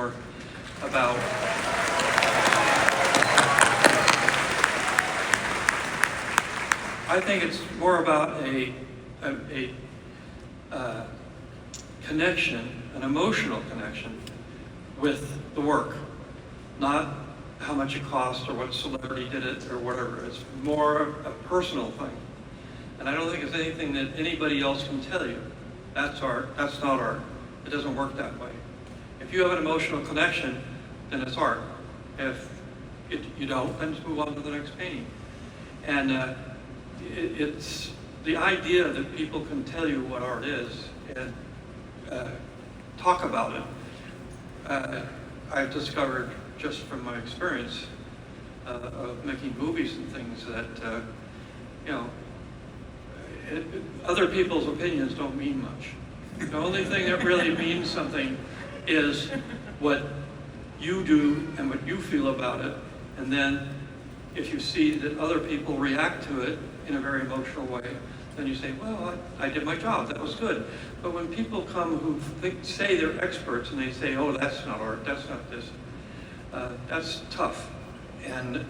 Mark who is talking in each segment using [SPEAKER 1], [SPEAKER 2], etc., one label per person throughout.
[SPEAKER 1] more about I think it's more about a connection, an emotional connection with the work, not how much it cost or what celebrity did it or whatever. It's more a personal thing. And I don't think it's anything that anybody else can tell you. That's art, that's not art. It doesn't work that way. If you have an emotional connection, then it's art. If you don't, then just move on to the next painting. And it's the idea that people can tell you what art is and talk about it. I've discovered just from my experience of making movies and things that, other people's opinions don't mean much. The only thing that really means something is what you do and what you feel about it. And then if you see that other people react to it in a very emotional way, then you say, well, I did my job, that was good. But when people come who say they're experts and they say, oh, that's not art, that's not this, that's tough. And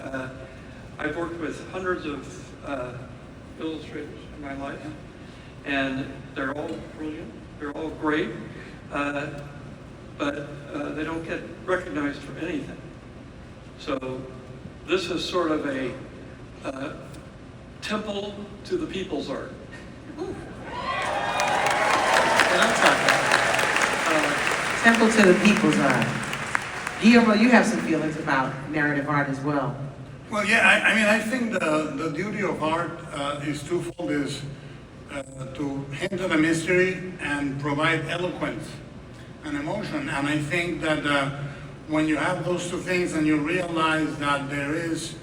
[SPEAKER 1] I've worked with hundreds of illustrators in my life, and they're all brilliant, they're all great, but they don't get recognized for anything. So this is sort of a temple to the people's art.
[SPEAKER 2] And I'm talking. Temple to the people's art. Guillermo, you have some feelings about narrative art as well.
[SPEAKER 3] Well, yeah, I mean, I think the duty of art is twofold, is to hint at a mystery and provide eloquence and emotion. And I think that when you have those two things and you realize that there is,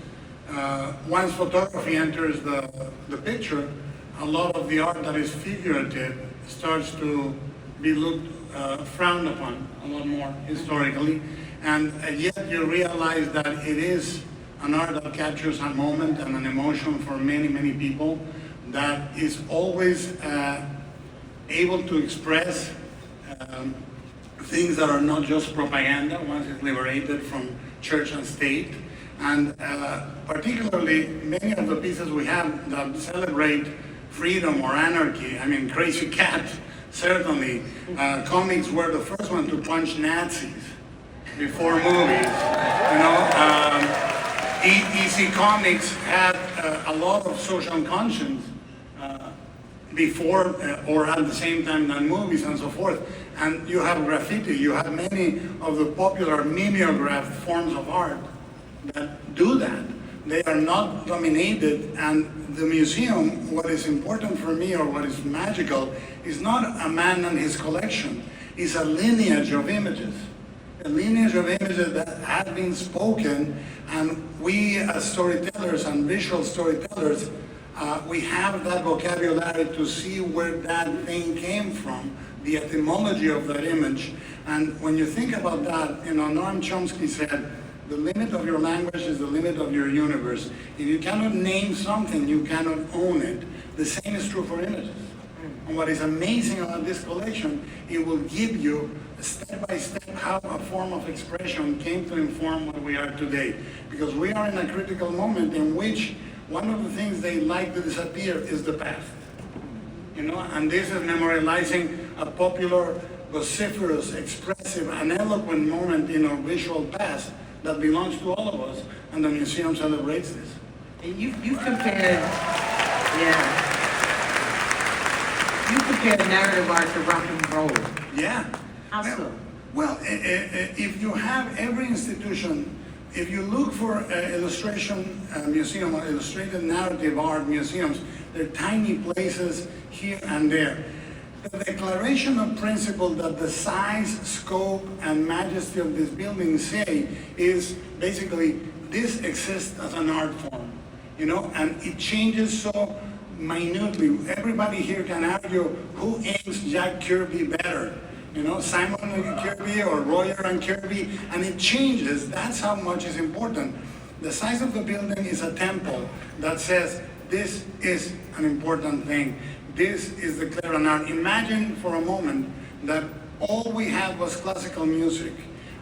[SPEAKER 3] once photography enters the picture, a lot of the art that is figurative starts to be frowned upon a lot more historically. And yet you realize that it is an art that captures a moment and an emotion for many, many people, that is always able to express things that are not just propaganda once it's liberated from church and state. And particularly many of the pieces we have that celebrate freedom or anarchy, I mean, Crazy Cat, certainly. Comics were the first one to punch Nazis before movies. EC Comics had a lot of social conscience before or at the same time than movies and so forth. And you have graffiti, you have many of the popular mimeograph forms of art that do that. They are not dominated, and the museum, what is important for me or what is magical, is not a man and his collection, it's a lineage of images. A lineage of images that have been spoken, and we as storytellers and visual storytellers, we have that vocabulary to see where that thing came from, the etymology of that image. And when you think about that, Noam Chomsky said, the limit of your language is the limit of your universe. If you cannot name something, you cannot own it. The same is true for images. And what is amazing about this collection, it will give you step by step how a form of expression came to inform what we are today. Because we are in a critical moment in which one of the things they like to disappear is the past. And this is memorializing a popular, vociferous, expressive, and eloquent moment in our visual past that belongs to all of us, and the museum celebrates this.
[SPEAKER 2] And you've compared, you compared narrative art to rock and roll.
[SPEAKER 3] Yeah.
[SPEAKER 2] How so?
[SPEAKER 3] Well, if you have every institution, if you look for illustration museum or illustrated narrative art museums, they're tiny places here and there. The declaration of principle that the size, scope, and majesty of this building say is basically this exists as an art form, and it changes so minutely. Everybody here can argue who inks Jack Kirby better, Simon and Kirby or Royer and Kirby, and it changes. That's how much is important. The size of the building is a temple that says this is an important thing. This is declared an art. Imagine for a moment that all we had was classical music,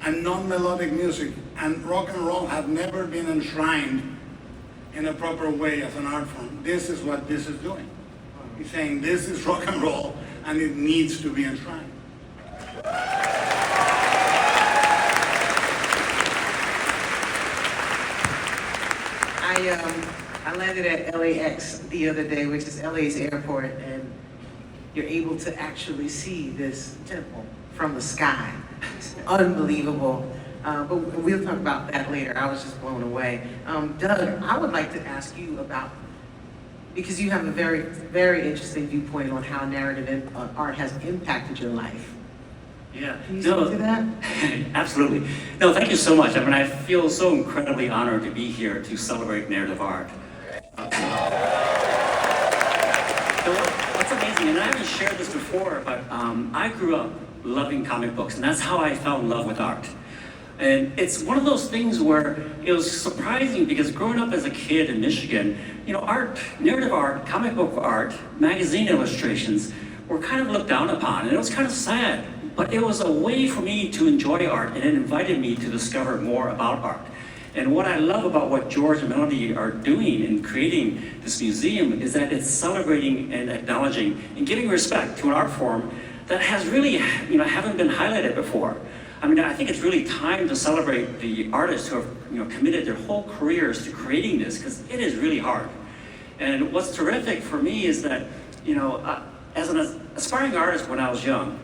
[SPEAKER 3] and non-melodic music, and rock and roll have never been enshrined in a proper way as an art form. This is what this is doing. He's saying this is rock and roll, and it needs to be enshrined.
[SPEAKER 2] I landed at LAX the other day, which is LA's airport, and you're able to actually see this temple from the sky. It's unbelievable. But we'll talk about that later. I was just blown away. Doug, I would like to ask you about, because you have a very, very interesting viewpoint on how narrative art has impacted your life.
[SPEAKER 4] Yeah.
[SPEAKER 2] Can you speak to that?
[SPEAKER 4] Absolutely. No, thank you so much. I mean, I feel so incredibly honored to be here to celebrate narrative art. So what's amazing, and I haven't shared this before, but I grew up loving comic books, and that's how I fell in love with art. And it's one of those things where it was surprising because growing up as a kid in Michigan, you know, art, narrative art, comic book art, magazine illustrations were kind of looked down upon, and it was kind of sad. But it was a way for me to enjoy art, and it invited me to discover more about art. And what I love about what George and Melody are doing in creating this museum is that it's celebrating and acknowledging and giving respect to an art form that has really, you know, haven't been highlighted before. I mean, I think it's really time to celebrate the artists who have, you know, committed their whole careers to creating this, because it is really hard. And what's terrific for me is that, you know, as an aspiring artist when I was young,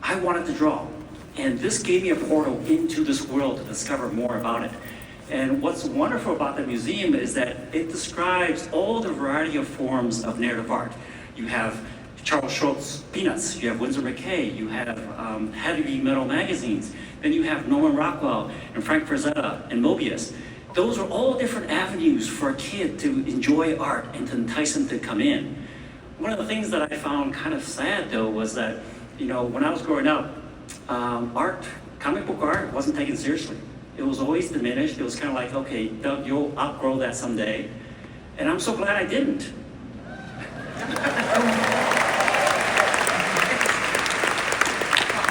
[SPEAKER 4] I wanted to draw. And this gave me a portal into this world to discover more about it. And what's wonderful about the museum is that it describes all the variety of forms of narrative art. You have Charles Schultz's Peanuts, you have Winsor McKay, you have heavy metal magazines, then you have Norman Rockwell and Frank Frazetta and Mobius. Those are all different avenues for a kid to enjoy art and to entice them to come in. One of the things that I found kind of sad though was that, you know, when I was growing up, art, comic book art wasn't taken seriously. It was always diminished. It was kind of like, okay, Doug, you'll outgrow that someday. And I'm so glad I didn't.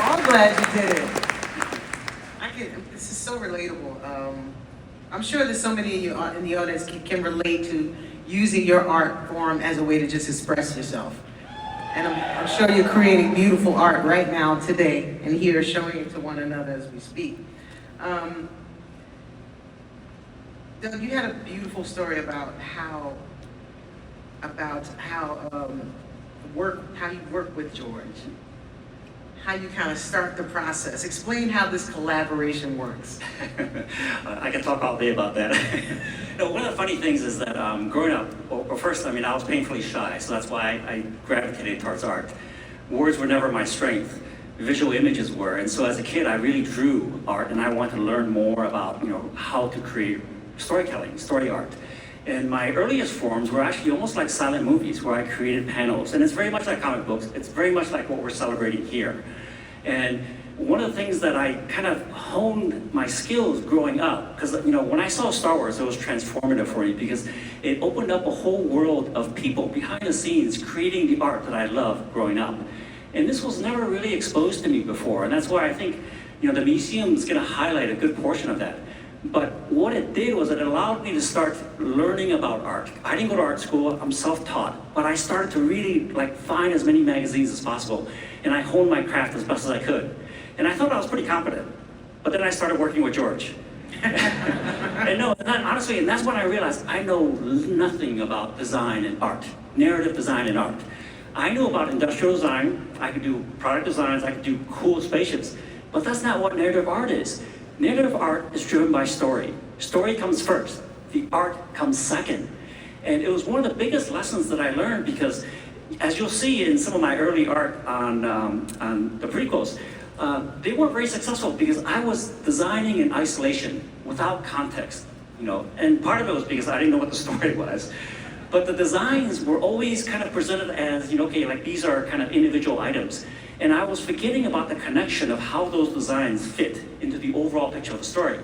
[SPEAKER 2] I'm glad you did it. This is so relatable. I'm sure there's so many of you in the audience can relate to using your art form as a way to just express yourself. And I'm sure you're creating beautiful art right now, today, and here showing it to one another as we speak. Doug, you had a beautiful story about how you work with George, how you kind of start the process. Explain how this collaboration works.
[SPEAKER 4] I can talk all day about that. No, one of the funny things is that growing up, well, first, I mean, I was painfully shy, so that's why I gravitated towards art. Words were never my strength. Visual images were, and so as a kid, I really drew art, and I wanted to learn more about, you know, how to create storytelling, story art. And my earliest forms were actually almost like silent movies where I created panels. And it's very much like comic books. It's very much like what we're celebrating here. And one of the things that I kind of honed my skills growing up, because, you know, when I saw Star Wars, it was transformative for me because it opened up a whole world of people behind the scenes creating the art that I loved growing up. And this was never really exposed to me before. And that's why I think, you know, the museum is going to highlight a good portion of that. But what it did was it allowed me to start learning about art. I didn't go to art school, I'm self-taught, but I started to really find as many magazines as possible, and I honed my craft as best as I could. And I thought I was pretty competent, but then I started working with George. Honestly, and that's when I realized I know nothing about design and art, narrative design and art. I knew about industrial design, I could do product designs, I could do cool spaceships, but that's not what narrative art is. Narrative art is driven by story. Story comes first. The art comes second. And it was one of the biggest lessons that I learned because, as you'll see in some of my early art on the prequels, they weren't very successful because I was designing in isolation without context, you know. And part of it was because I didn't know what the story was. But the designs were always kind of presented as, you know, okay, like these are kind of individual items. And I was forgetting about the connection of how those designs fit into the overall picture of the story.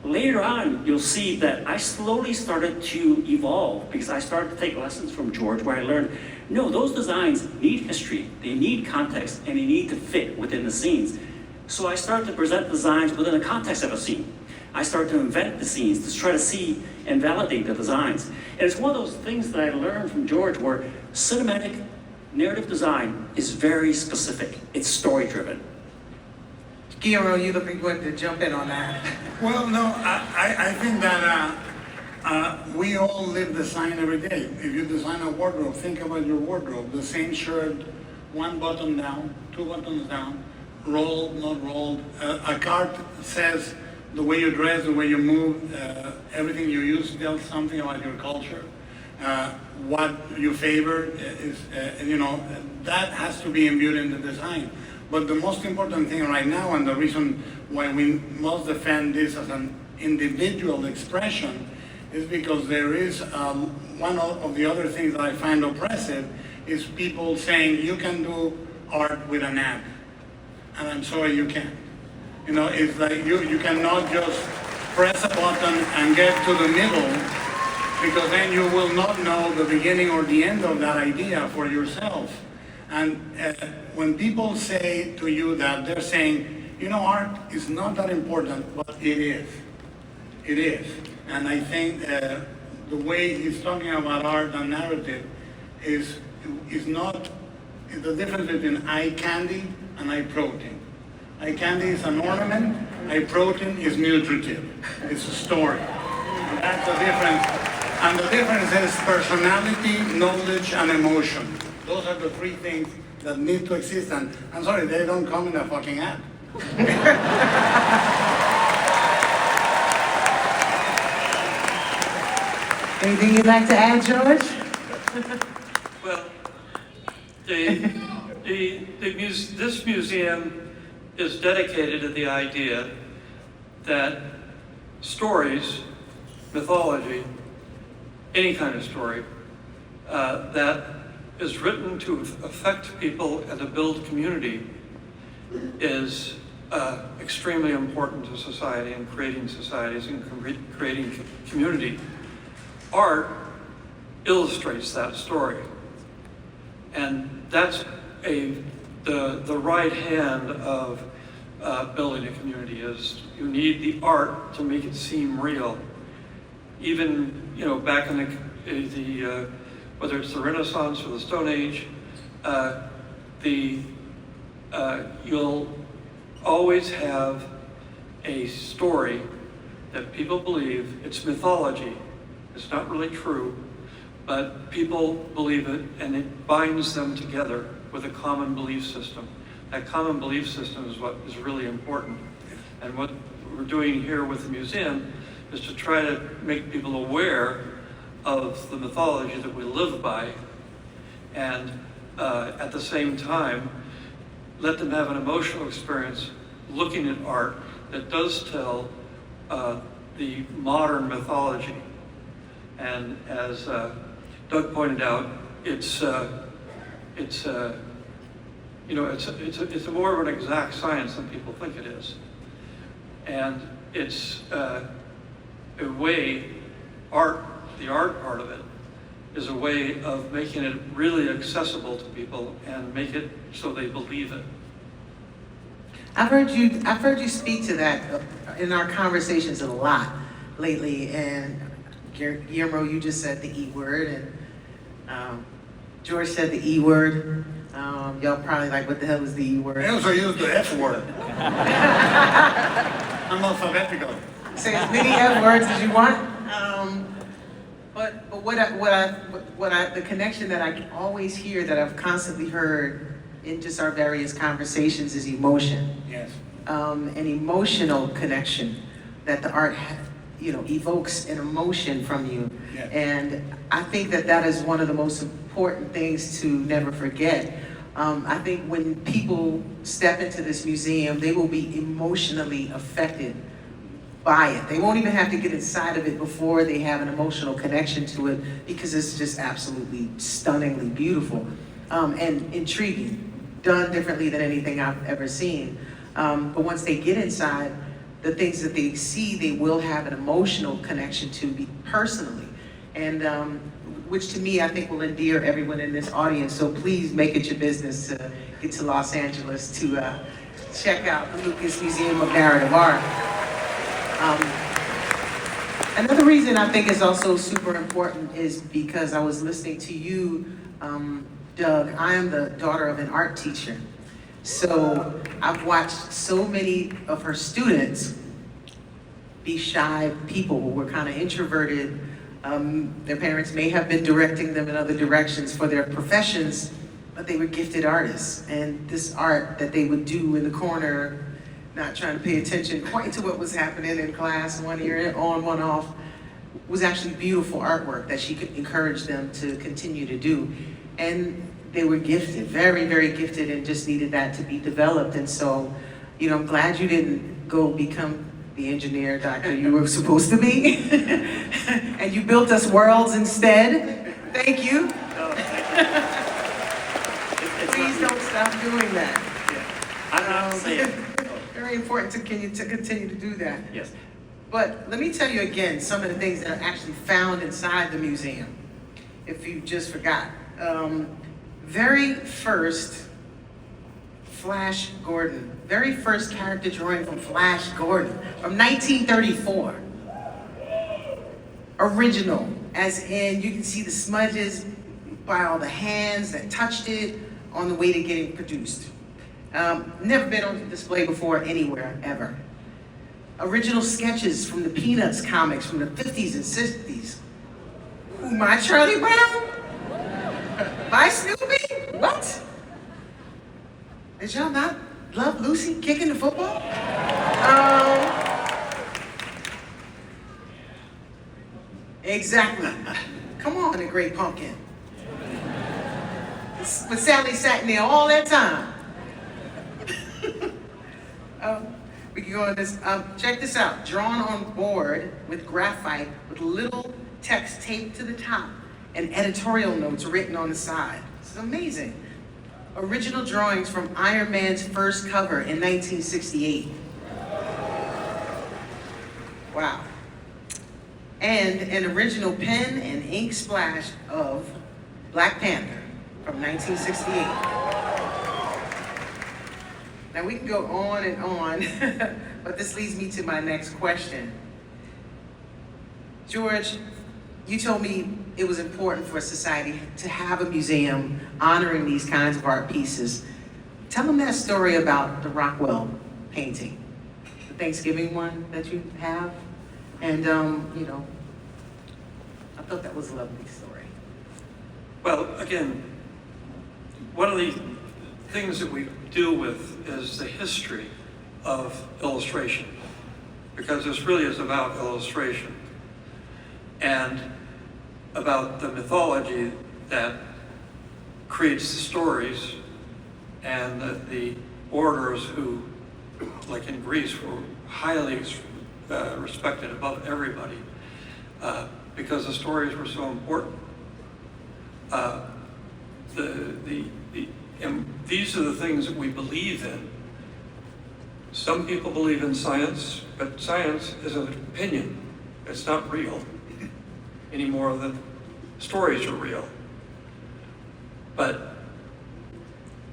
[SPEAKER 4] Later on, you'll see that I slowly started to evolve because I started to take lessons from George where I learned, no, those designs need history, they need context, and they need to fit within the scenes. So I started to present designs within the context of a scene. I started to invent the scenes to try to see and validate the designs. And it's one of those things that I learned from George where cinematic narrative design is very specific. It's story-driven.
[SPEAKER 2] Guillermo, you looking good to jump in on that?
[SPEAKER 3] Well, no, I think that we all live design every day. If you design a wardrobe, think about your wardrobe. The same shirt, one button down, two buttons down, rolled, not rolled. A card says the way you dress, the way you move, everything you use tells something about your culture. What you favor is, that has to be imbued in the design. But the most important thing right now, and the reason why we must defend this as an individual expression, is because there is one of the other things that I find oppressive is people saying you can do art with an app, and I'm sorry, you can't. It's like you cannot just press a button and get to the middle, because then you will not know the beginning or the end of that idea for yourself. And when people say to you that, they're saying, art is not that important, but it is. It is. And I think the way he's talking about art and narrative is not the difference between eye candy and eye protein. Eye candy is an ornament, eye protein is nutritive. It's a story. And that's the difference. And the difference is personality, knowledge, and emotion. Those are the three things that need to exist. And I'm sorry, they don't come in a fucking app.
[SPEAKER 2] Anything you'd like to add, George?
[SPEAKER 1] Well, this museum is dedicated to the idea that stories, mythology, any kind of story, that is written to affect people and to build community is extremely important to society and creating societies and creating community. Art illustrates that story. And that's the right hand of building a community is you need the art to make it seem real. Even, back in the whether it's the Renaissance or the Stone Age, you'll always have a story that people believe it's mythology. It's not really true, but people believe it, and it binds them together with a common belief system. That common belief system is what is really important. And what we're doing here with the museum is to try to make people aware of the mythology that we live by, and at the same time, let them have an emotional experience looking at art that does tell the modern mythology. And as Doug pointed out, it's more of an exact science than people think it is, and it's a way the art part of it is a way of making it really accessible to people and make it so they believe it.
[SPEAKER 2] I've heard you speak to that in our conversations a lot lately, and Guillermo, you just said the E word, and George said the E word. Y'all probably like, what the hell is the E word?
[SPEAKER 3] I also use the F word. I'm alphabetical.
[SPEAKER 2] Say as many F words as you want. But the connection that I always hear, that I've constantly heard in just our various conversations, is emotion.
[SPEAKER 3] Yes.
[SPEAKER 2] An emotional connection that the art, evokes an emotion from you.
[SPEAKER 3] Yes.
[SPEAKER 2] And I think that is one of the most important things to never forget. I think when people step into this museum, they will be emotionally affected by it. They won't even have to get inside of it before they have an emotional connection to it, because it's just absolutely stunningly beautiful and intriguing, done differently than anything I've ever seen. But once they get inside, the things that they see, they will have an emotional connection to personally. And which to me, I think will endear everyone in this audience. So please make it your business to get to Los Angeles to check out the Lucas Museum of Narrative Art. Another reason I think is also super important is because I was listening to you, Doug. I am the daughter of an art teacher. So I've watched so many of her students be shy people who were kind of introverted. Their parents may have been directing them in other directions for their professions, but they were gifted artists. And this art that they would do in the corner, not trying to pay attention quite to what was happening in class, one ear on, one off, was actually beautiful artwork that she could encourage them to continue to do. And they were gifted, very, very gifted, and just needed that to be developed. And so, you know, I'm glad you didn't go become the engineer, doctor you were supposed to be. And you built us worlds instead. Thank you.
[SPEAKER 4] Oh, thank you.
[SPEAKER 2] Please don't stop doing that.
[SPEAKER 4] Yeah. I'm not saying.
[SPEAKER 2] Very important to continue to do that.
[SPEAKER 4] Yes.
[SPEAKER 2] But let me tell you again some of the things that are actually found inside the museum, if you just forgot. Very first Flash Gordon, very first character drawing from Flash Gordon from 1934. Original, as in you can see the smudges by all the hands that touched it on the way to getting produced. Never been on display before anywhere, ever. Original sketches from the Peanuts comics from the 50s and 60s. Who, my Charlie Brown? My Snoopy? What? Did y'all not love Lucy kicking the football? Exactly. Come on, The Great Pumpkin. But Sally sat in there all that time. We can go on this. Check this out. Drawn on board with graphite with little text taped to the top and editorial notes written on the side. This is amazing. Original drawings from Iron Man's first cover in 1968. Wow. And an original pen and ink splash of Black Panther from 1968. Now we can go on and on, but this leads me to my next question. George, you told me it was important for society to have a museum honoring these kinds of art pieces. Tell them that story about the Rockwell painting, the Thanksgiving one that you have. And, you know, I thought that was a lovely story.
[SPEAKER 1] Well, again, one of the things that we deal with is the history of illustration, because this really is about illustration and about the mythology that creates the stories, and the orators who, like in Greece, were highly respected above everybody because the stories were so important. And these are the things that we believe in. Some people believe in science, but science is an opinion. It's not real any more than stories are real. But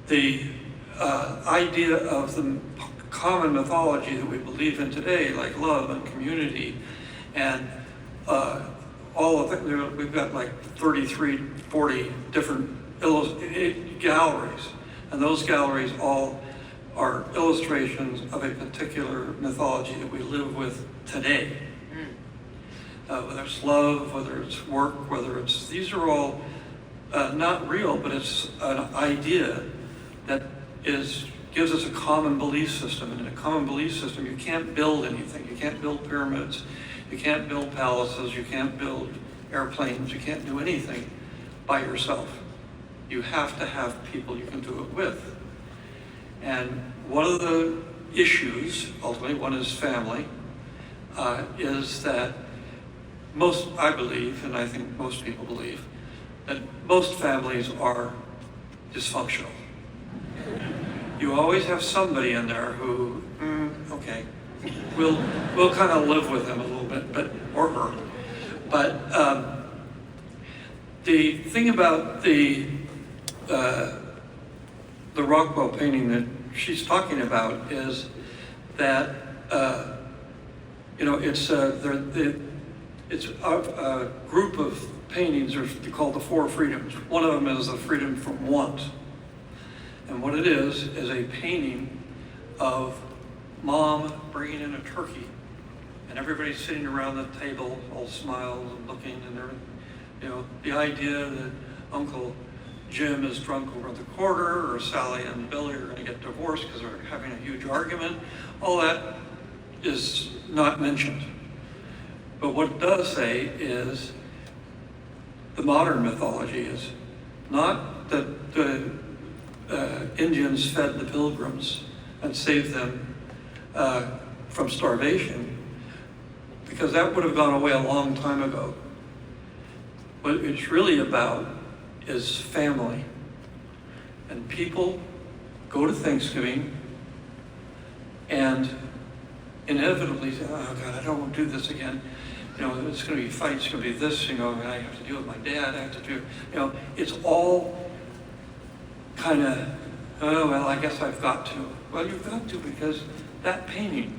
[SPEAKER 1] the idea of the common mythology that we believe in today, like love and community, and all of it, we've got like 33, 40 different galleries, and those galleries all are illustrations of a particular mythology that we live with today. Whether it's love, whether it's work, whether it's, these are all not real, but it's an idea that gives us a common belief system. And in a common belief system, you can't build anything. You can't build pyramids, you can't build palaces, you can't build airplanes, you can't do anything by yourself. You have to have people you can do it with. And one of the issues, ultimately, one is family, is that I believe, and I think most people believe, that most families are dysfunctional. You always have somebody in there who, okay, we'll kind of live with him a little bit, or her. But the thing about the Rockwell painting that she's talking about is that, it's a group of paintings are called the Four Freedoms. One of them is the freedom from want. And what it is a painting of mom bringing in a turkey, and everybody's sitting around the table, all smiles and looking, and everything. The idea that Uncle Jim is drunk over the corner, or Sally and Billy are going to get divorced because they're having a huge argument, all that is not mentioned. But what it does say is the modern mythology is not that the Indians fed the pilgrims and saved them from starvation, because that would have gone away a long time ago. What it's really about is family. And people go to Thanksgiving and inevitably say, oh God, I don't want to do this again. It's going to be fights, it's going to be this, and I have to deal with my dad, I have to do, it's all kind of, oh, well, I guess I've got to. Well, you've got to, because that painting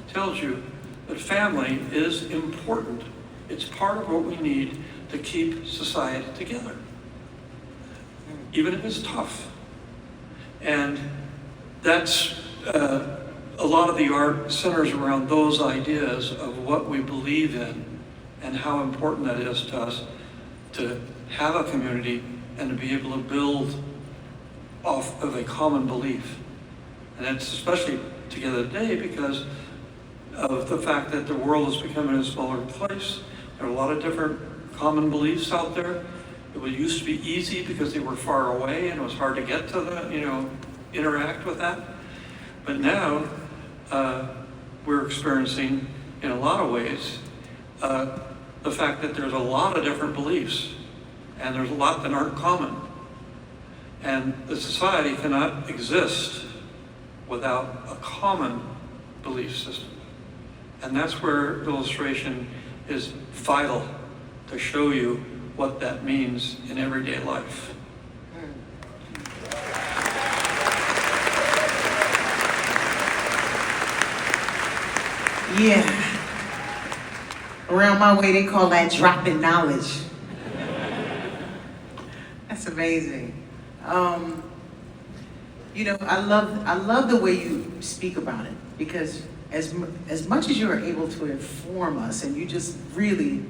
[SPEAKER 1] tells you that family is important. It's part of what we need to keep society together, even if it's tough. And that's, a lot of the art centers around those ideas of what we believe in and how important that is to us to have a community and to be able to build off of a common belief. And it's especially together today because of the fact that the world is becoming a smaller place. There are a lot of different common beliefs out there. It used to be easy because they were far away and it was hard to get to the, interact with that. But now, we're experiencing, in a lot of ways, the fact that there's a lot of different beliefs, and there's a lot that aren't common. And the society cannot exist without a common belief system. And that's where illustration is vital to show you what that means in everyday life.
[SPEAKER 2] Yeah. Around my way, they call that dropping knowledge. That's amazing. I love the way you speak about it, because as much as you are able to inform us, and you just really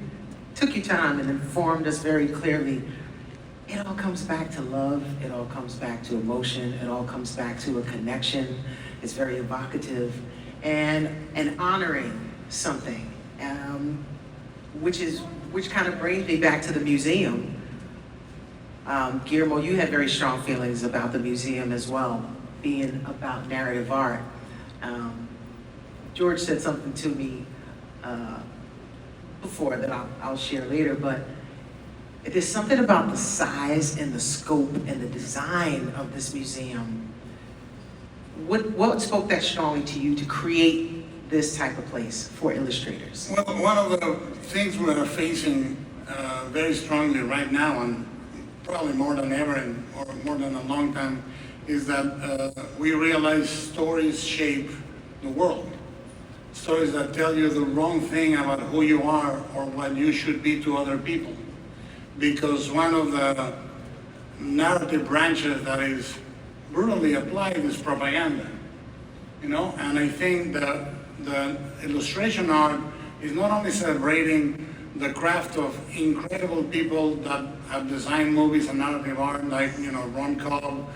[SPEAKER 2] took your time and informed us very clearly, it all comes back to love. It all comes back to emotion. It all comes back to a connection. It's very evocative. And honoring something, which kind of brings me back to the museum. Guillermo, you had very strong feelings about the museum as well, being about narrative art. George said something to me before that I'll share later, but there's something about the size and the scope and the design of this museum. What spoke that strongly to you to create this type of place for illustrators?
[SPEAKER 3] Well, one of the things we are facing very strongly right now, and probably more than ever or more than a long time, is that we realize stories shape the world. Stories that tell you the wrong thing about who you are or what you should be to other people. Because one of the narrative branches that is brutally applied is propaganda, and I think that the illustration art is not only celebrating the craft of incredible people that have designed movies and narrative art, like Ron Cobb,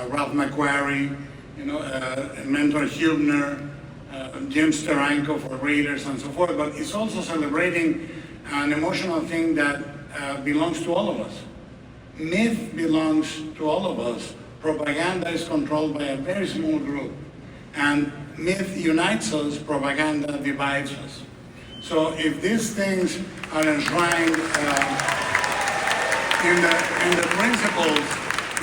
[SPEAKER 3] Ralph McQuarrie, Mentor Hubner, Jim Steranko for Raiders and so forth, but it's also celebrating an emotional thing that belongs to all of us. Myth belongs to all of us. Propaganda is controlled by a very small group. And myth unites us, propaganda divides us. So if these things are enshrined in the principles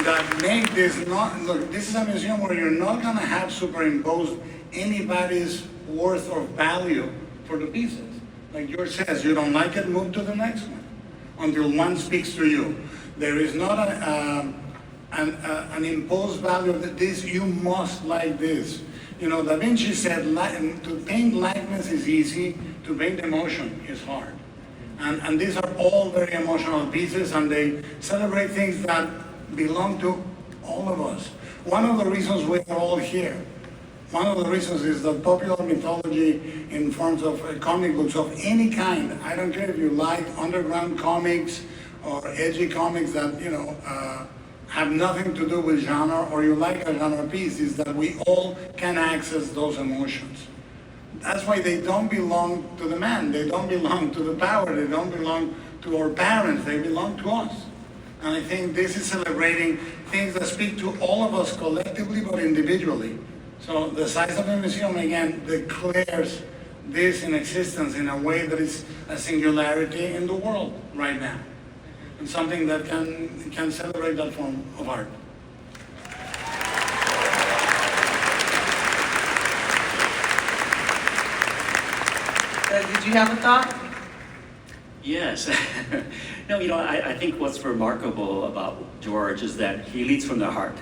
[SPEAKER 3] that make this not, look, this is a museum where you're not gonna have superimposed anybody's worth or value for the pieces. Like George says, you don't like it, move to the next one until one speaks to you. There is not an imposed value that this, you must like this. You know, Da Vinci said, to paint likeness is easy, to paint emotion is hard. And these are all very emotional pieces, and they celebrate things that belong to all of us. One of the reasons we are all here, one of the reasons is that popular mythology in forms of comic books of any kind, I don't care if you like underground comics or edgy comics that, you know, have nothing to do with genre, or you like a genre piece, is that we all can access those emotions. That's why they don't belong to the man, they don't belong to the power, they don't belong to our parents, they belong to us. And I think this is celebrating things that speak to all of us collectively but individually. So the size of the museum, again, declares this in existence in a way that is a singularity in the world right now. And something that can celebrate that form of art.
[SPEAKER 2] Did you have a thought?
[SPEAKER 4] Yes. No, you know, I think what's remarkable about George is that he leads from the heart.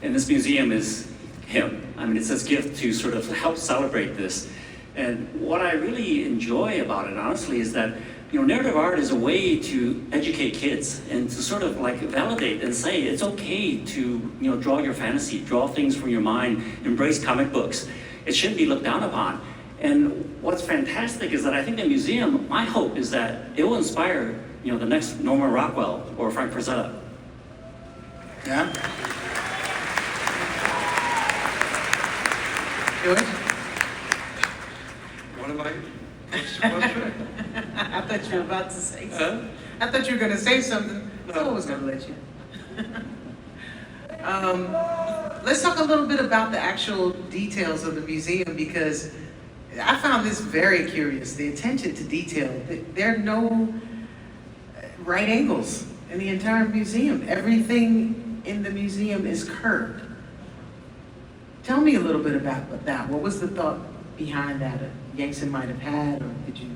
[SPEAKER 4] And this museum is him. I mean, it's his gift to sort of help celebrate this. And what I really enjoy about it, honestly, is that, you know, narrative art is a way to educate kids and to sort of like validate and say it's okay to, you know, draw your fantasy, draw things from your mind, embrace comic books. It shouldn't be looked down upon. And what's fantastic is that I think the museum, my hope is that it will inspire, you know, the next Norman Rockwell or Frank Frazetta.
[SPEAKER 3] Yeah?
[SPEAKER 2] George?
[SPEAKER 1] What am I, what's the question?
[SPEAKER 2] I thought you were about to say something. I thought you were going to say something. So I was going to let you. Let's talk a little bit about the actual details of the museum, because I found this very curious, the attention to detail. There are no right angles in the entire museum. Everything in the museum is curved. Tell me a little bit about that. What was the thought behind that? Yankson might have had, or did you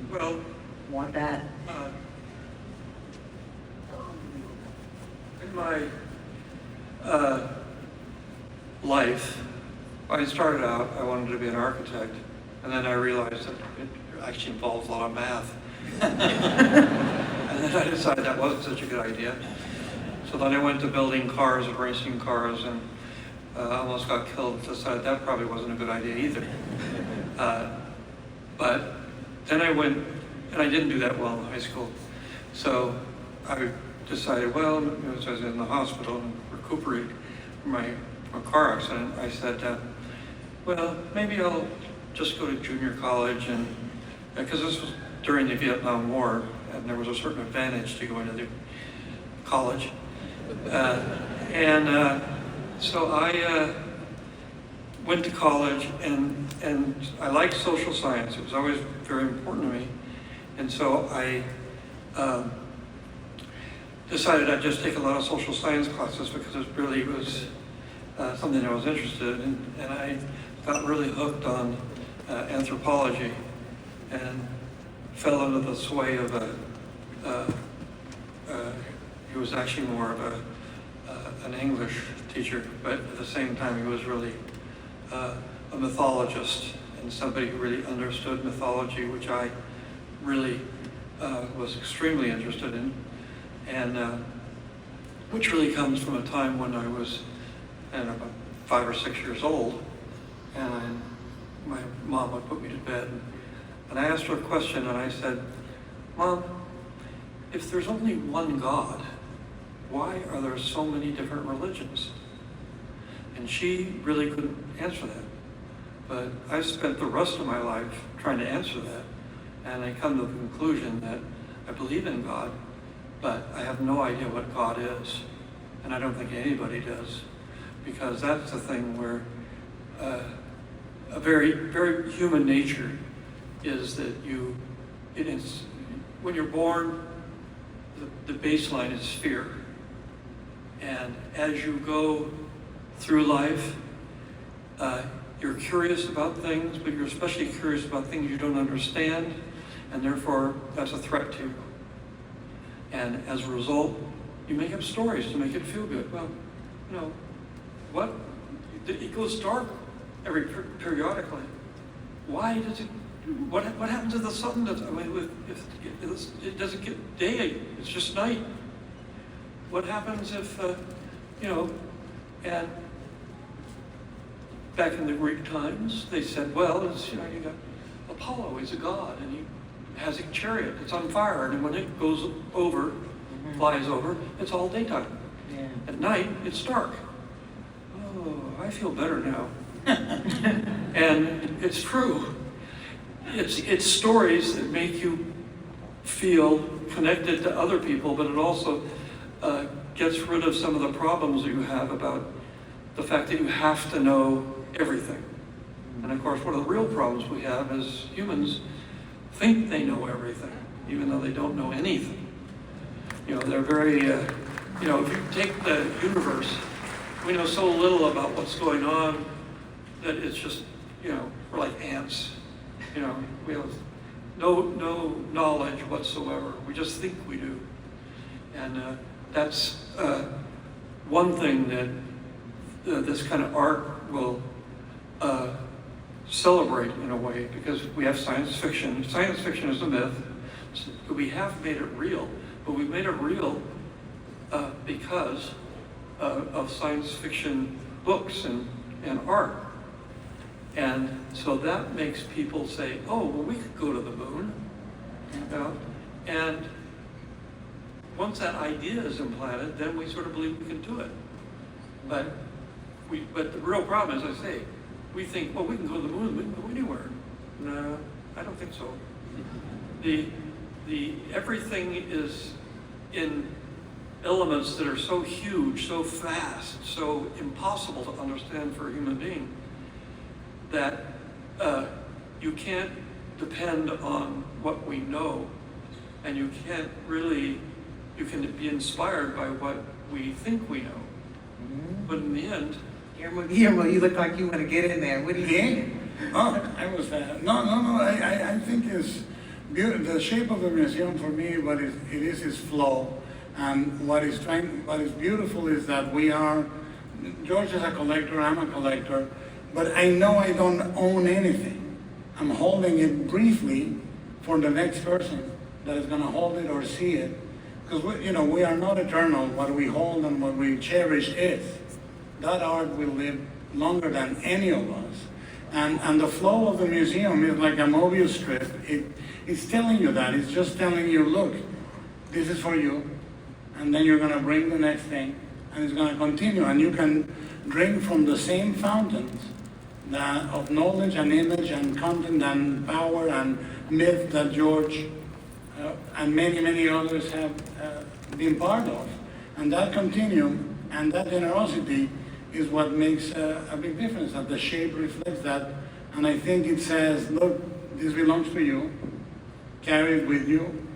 [SPEAKER 2] want that?
[SPEAKER 1] In my life, I started out, I wanted to be an architect, and then I realized that it actually involves a lot of math. And then I decided that wasn't such a good idea. So then I went to building cars and racing cars, and almost got killed. Decided that probably wasn't a good idea either. But then I went, and I didn't do that well in high school. So I decided, well, as I was in the hospital and recuperating from my car accident, I said, well, maybe I'll just go to junior college, and because this was during the Vietnam War, and there was a certain advantage to going to the college. So I went to college, and I liked social science. It was always very important to me. And so I decided I'd just take a lot of social science classes because it really was something I was interested in. And I got really hooked on anthropology and fell under the sway of he was actually more of an English teacher, but at the same time he was really a mythologist and somebody who really understood mythology, which I really was extremely interested in, and which really comes from a time when I was about 5 or 6 years old, and my mom would put me to bed, and I asked her a question, and I said, Mom, if there's only one God, why are there so many different religions? And she really couldn't answer that. But I spent the rest of my life trying to answer that. And I come to the conclusion that I believe in God, but I have no idea what God is. And I don't think anybody does. Because that's the thing where a very, very human nature is that when you're born, the baseline is fear. And as you go through life, you're curious about things, but you're especially curious about things you don't understand, and therefore that's a threat to you. And as a result, you make up stories to make it feel good. Well, you know, what, it goes dark periodically. Why does it, what happens to the sun? I mean, if it doesn't get day, it's just night. What happens if, you know, and back in the Greek times, they said, well, it's, you know, you got Apollo, he's a god, and he has a chariot that's on fire, and when it goes over, flies over, it's all daytime.
[SPEAKER 2] Yeah.
[SPEAKER 1] At night, it's dark. Oh, I feel better now. And it's true. It's stories that make you feel connected to other people, but it also gets rid of some of the problems you have about the fact that you have to know everything. And of course, one of the real problems we have is humans think they know everything, even though they don't know anything. You know, they're very, you know, if you take the universe, we know so little about what's going on that it's just, you know, we're like ants. You know, we have no knowledge whatsoever. We just think we do. And that's one thing that this kind of art will celebrate in a way, because we have science fiction. Science fiction is a myth. We have made it real, but we made it real because of science fiction books and art. And so that makes people say, oh, well, we could go to the moon. You know? And once that idea is implanted, then we sort of believe we can do it. But the real problem, as I say, we think, well, we can go to the moon, we can go anywhere. No, I don't think so. Everything is in elements that are so huge, so fast, so impossible to understand for a human being, that you can't depend on what we know, and you can't really, you can be inspired by what we think we know. But in the end,
[SPEAKER 2] Guillermo, you look like you want to get in there. What do you think?
[SPEAKER 3] Oh, I was, no, I think it's beautiful. The shape of the museum for me, it is flow. And what is beautiful is that George is a collector, I'm a collector, but I know I don't own anything. I'm holding it briefly for the next person that is going to hold it or see it. Because we are not eternal. What we hold and what we cherish is. That art will live longer than any of us. And the flow of the museum is like a Mobius strip. It's telling you that. It's just telling you, look, this is for you. And then you're going to bring the next thing. And it's going to continue. And you can drink from the same fountains of knowledge and image and content and power and myth that George and many, many others have been part of. And that continuum and that generosity is what makes a big difference, that the shape reflects that. And I think it says, look, this belongs to you, carry it with you,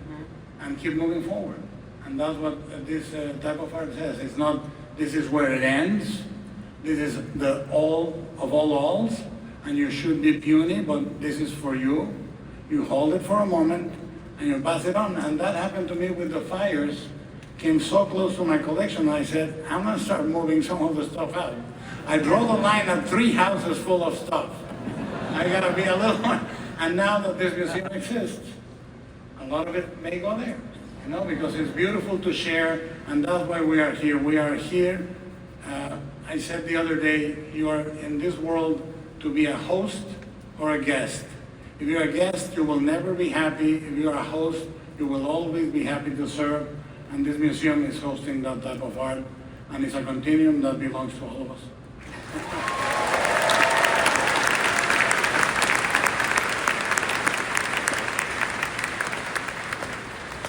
[SPEAKER 3] and keep moving forward. And that's what this type of art says. It's not, this is where it ends, this is the all of all alls, and you should be puny, but this is for you. You hold it for a moment, and you pass it on. And that happened to me with the fires. Came so close to my collection, I said, I'm going to start moving some of the stuff out. I draw the line at 3 houses full of stuff. I got to be a little more. And now that this museum exists, a lot of it may go there, because it's beautiful to share, and that's why we are here. We are here. I said the other day, you are in this world to be a host or a guest. If you're a guest, you will never be happy. If you're a host, you will always be happy to serve. And this museum is hosting that type of art, and it's a continuum that belongs to all of us.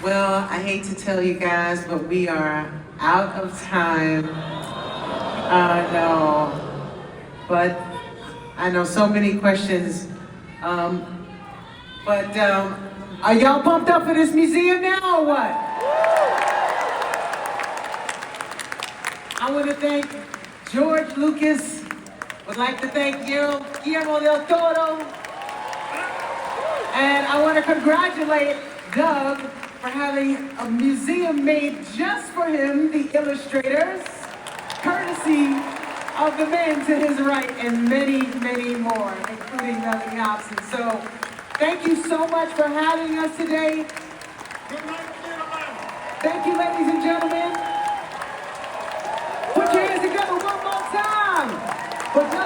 [SPEAKER 2] Well, I hate to tell you guys, but we are out of time. No, but I know so many questions. But are y'all pumped up for this museum now or what? I want to thank George Lucas. Would like to thank Guillermo del Toro. And I want to congratulate Doug for having a museum made just for him, the illustrators. courtesy of the man to his right and many, many more, including Melanie Hobson. So thank you so much for having us today.
[SPEAKER 3] Good night, gentlemen.
[SPEAKER 2] Thank you, ladies and gentlemen. Put your hands together one more time.